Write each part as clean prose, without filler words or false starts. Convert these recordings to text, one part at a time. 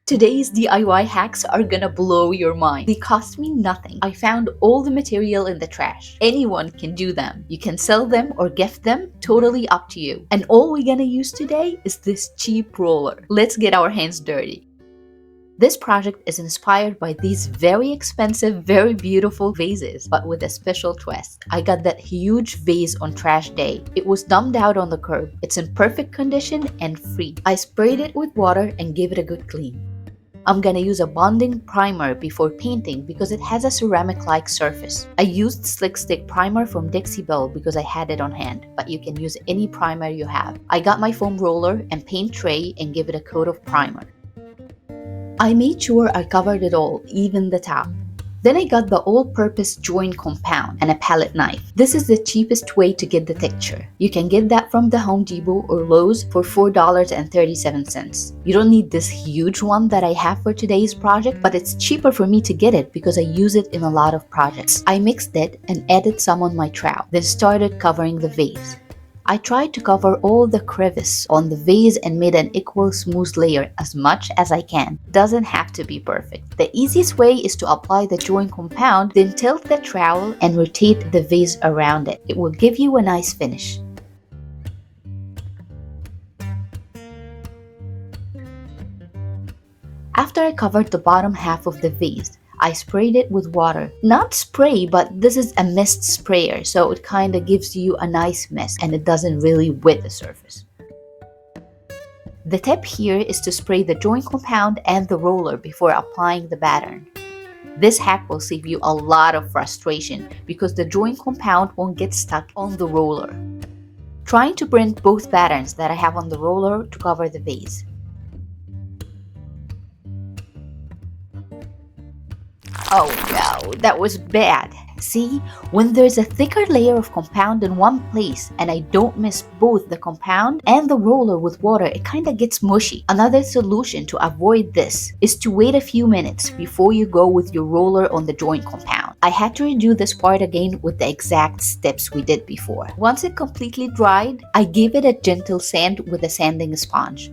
Today's DIY hacks are gonna blow your mind. They cost me nothing. I found all the material in the trash. Anyone can do them. You can sell them or gift them, totally up to you. And all we're gonna use today is this cheap roller. Let's get our hands dirty. This project is inspired by these very expensive, very beautiful vases, but with a special twist. I got that huge vase on trash day. It was dumped out on the curb. It's in perfect condition and free. I sprayed it with water and gave it a good clean. I'm gonna use a bonding primer before painting because it has a ceramic-like surface. I used Slick Stick primer from Dixie Belle because I had it on hand, but you can use any primer you have. I got my foam roller and paint tray and give it a coat of primer. I made sure I covered it all, even the top. Then I got the all-purpose joint compound and a palette knife. This is the cheapest way to get the texture. You can get that from the Home Depot or Lowe's for $4.37. You don't need this huge one that I have for today's project, but it's cheaper for me to get it because I use it in a lot of projects. I mixed it and added some on my trowel, then started covering the vase. I tried to cover all the crevice on the vase and made an equal smooth layer as much as I can. Doesn't have to be perfect. The easiest way is to apply the joint compound, then tilt the trowel and rotate the vase around it. It will give you a nice finish. After I covered the bottom half of the vase, I sprayed it with water. Not spray, but this is a mist sprayer, so it kind of gives you a nice mist and it doesn't really wet the surface. The tip here is to spray the joint compound and the roller before applying the pattern. This hack will save you a lot of frustration because the joint compound won't get stuck on the roller. Trying to print both patterns that I have on the roller to cover the vase. Oh no, that was bad. See, when there's a thicker layer of compound in one place and I don't mix both the compound and the roller with water, it kind of gets mushy. Another solution to avoid this is to wait a few minutes before you go with your roller on the joint compound. I had to redo this part again with the exact steps we did before. Once it completely dried, I gave it a gentle sand with a sanding sponge,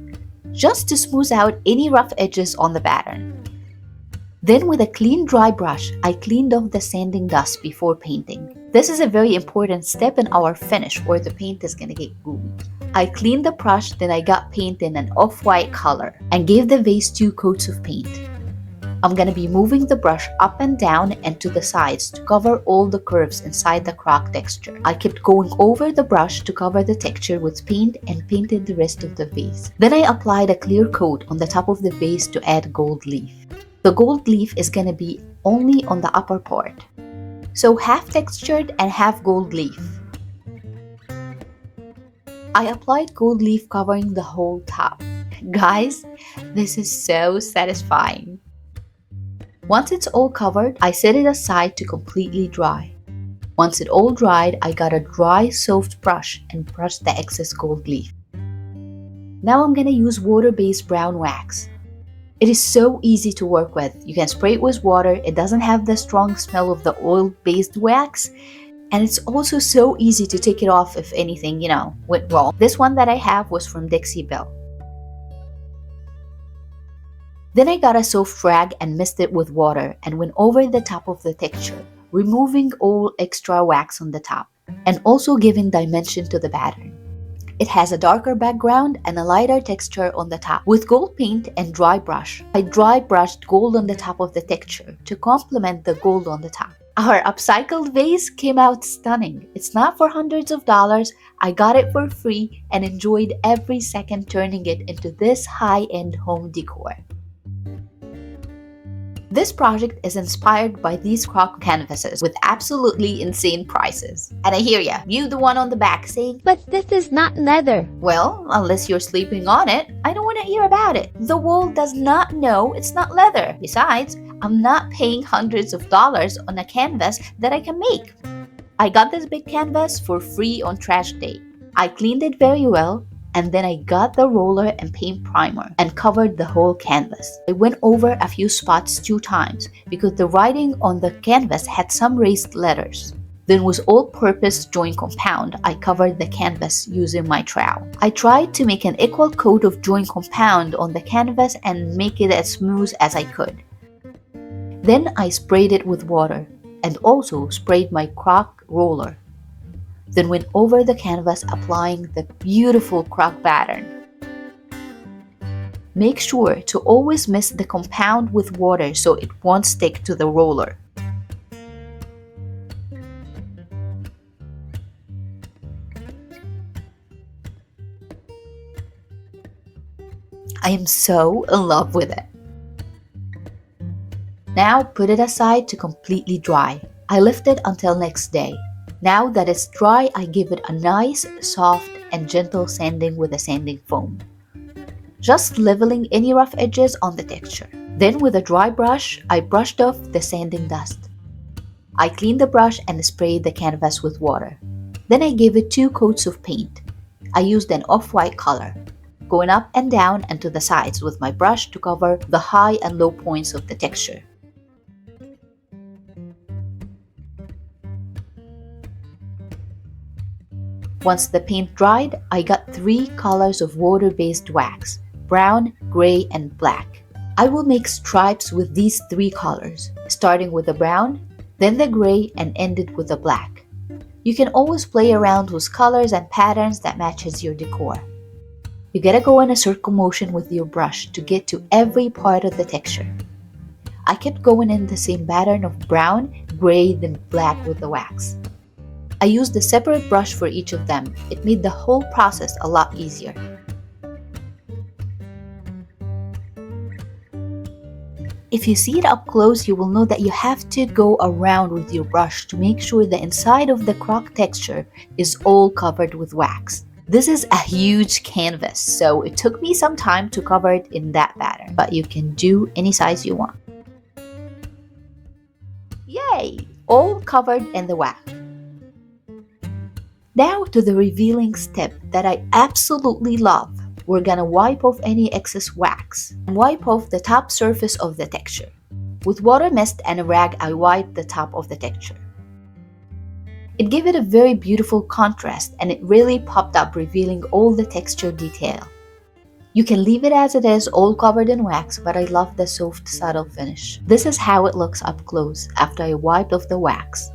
just to smooth out any rough edges on the pattern. Then with a clean dry brush, I cleaned off the sanding dust before painting. This is a very important step in our finish or the paint is gonna get gooey. I cleaned the brush, then I got paint in an off-white color and gave the vase 2 coats of paint. I'm gonna be moving the brush up and down and to the sides to cover all the curves inside the crock texture. I kept going over the brush to cover the texture with paint and painted the rest of the vase. Then I applied a clear coat on the top of the vase to add gold leaf. The gold leaf is gonna be only on the upper part, so half textured and half gold leaf. I applied gold leaf covering the whole top. Guys, this is so satisfying. Once it's all covered, I set it aside to completely dry. Once it all dried, I got a dry, soft brush and brushed the excess gold leaf. Now I'm gonna use water-based brown wax. It is so easy to work with. You can spray it with water, it doesn't have the strong smell of the oil-based wax, and it's also so easy to take it off if anything, went wrong. This one that I have was from Dixie Belle. Then I got a soft rag and mixed it with water and went over the top of the texture, removing all extra wax on the top, and also giving dimension to the pattern. It has a darker background and a lighter texture on the top. With gold paint and dry brush, I dry brushed gold on the top of the texture to complement the gold on the top. Our upcycled vase came out stunning. It's not for hundreds of dollars. I got it for free and enjoyed every second turning it into this high-end home decor. This project is inspired by these crock canvases with absolutely insane prices. And I hear you the one on the back saying, "But this is not leather." well, unless you're sleeping on it, I don't want to hear about it. The wall does not know it's not leather. Besides, I'm not paying hundreds of dollars on a canvas that I can make. I got this big canvas for free on trash day. I cleaned it very well, and then I got the roller and paint primer and covered the whole canvas. I went over a few spots 2 times because the writing on the canvas had some raised letters. Then with all-purpose joint compound, I covered the canvas using my trowel. I tried to make an equal coat of joint compound on the canvas and make it as smooth as I could. Then I sprayed it with water and also sprayed my crock roller. Then went over the canvas applying the beautiful crock pattern. Make sure to always mix the compound with water so it won't stick to the roller. I am so in love with it. Now put it aside to completely dry. I left it until next day. Now that it's dry, I give it a nice, soft, and gentle sanding with a sanding foam. Just leveling any rough edges on the texture. Then with a dry brush, I brushed off the sanding dust. I cleaned the brush and sprayed the canvas with water. Then I gave it 2 coats of paint. I used an off-white color, going up and down and to the sides with my brush to cover the high and low points of the texture. Once the paint dried, I got 3 colors of water-based wax: brown, gray, and black. I will make stripes with these 3 colors, starting with the brown, then the gray, and ended with the black. You can always play around with colors and patterns that matches your decor. You gotta go in a circle motion with your brush to get to every part of the texture. I kept going in the same pattern of brown, gray, then black with the wax. I used a separate brush for each of them. It made the whole process a lot easier. If you see it up close, you will know that you have to go around with your brush to make sure the inside of the crock texture is all covered with wax. This is a huge canvas, so it took me some time to cover it in that pattern, but you can do any size you want. Yay! All covered in the wax. Now to the revealing step that I absolutely love. We're gonna wipe off any excess wax and wipe off the top surface of the texture. With water mist and a rag, I wiped the top of the texture. It gave it a very beautiful contrast and it really popped up, revealing all the texture detail. You can leave it as it is, all covered in wax, but I love the soft, subtle finish. This is how it looks up close after I wiped off the wax.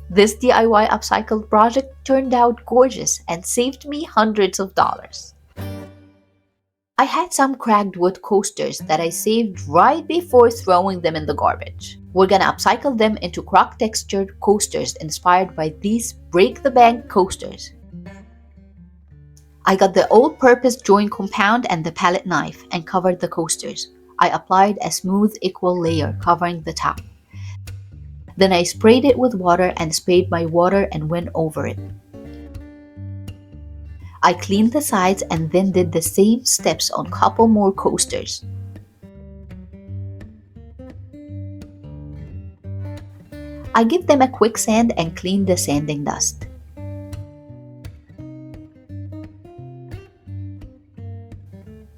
This DIY upcycled project turned out gorgeous and saved me hundreds of dollars. I had some cracked wood coasters that I saved right before throwing them in the garbage. We're gonna upcycle them into crock textured coasters inspired by these break the bank coasters. I got the all-purpose joint compound and the palette knife and covered the coasters. I applied a smooth equal layer covering the top. Then I sprayed it with water and sprayed my water and went over it. I cleaned the sides and then did the same steps on a couple more coasters. I give them a quick sand and clean the sanding dust.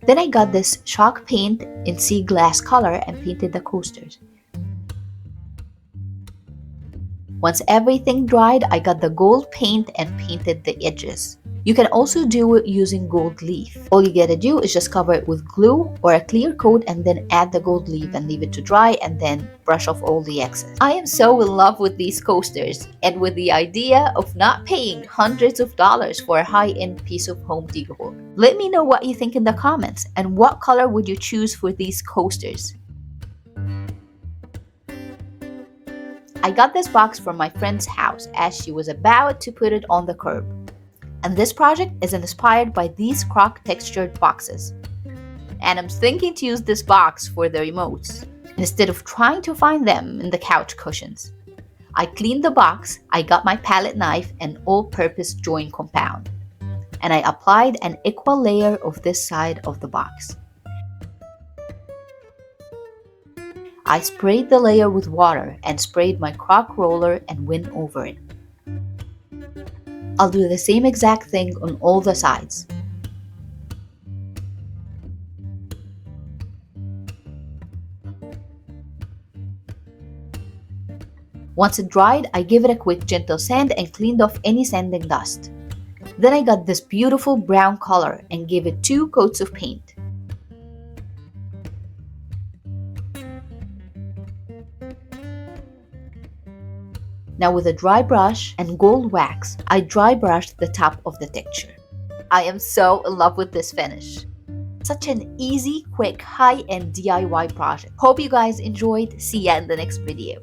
Then I got this chalk paint in sea glass color and painted the coasters. Once everything dried, I got the gold paint and painted the edges. You can also do it using gold leaf. All you gotta do is just cover it with glue or a clear coat and then add the gold leaf and leave it to dry and then brush off all the excess. I am so in love with these coasters and with the idea of not paying hundreds of dollars for a high-end piece of home decor. Let me know what you think in the comments and what color would you choose for these coasters. I got this box from my friend's house as she was about to put it on the curb. And this project is inspired by these crock textured boxes. And I'm thinking to use this box for the emotes, instead of trying to find them in the couch cushions. I cleaned the box, I got my palette knife and all-purpose joint compound. And I applied an equal layer of this side of the box. I sprayed the layer with water and sprayed my crock roller and went over it. I'll do the same exact thing on all the sides. Once it dried, I gave it a quick gentle sand and cleaned off any sanding dust. Then I got this beautiful brown color and gave it 2 coats of paint. Now with a dry brush and gold wax, I dry brushed the top of the texture. I am so in love with this finish. Such an easy, quick, high-end DIY project. Hope you guys enjoyed. See ya in the next video.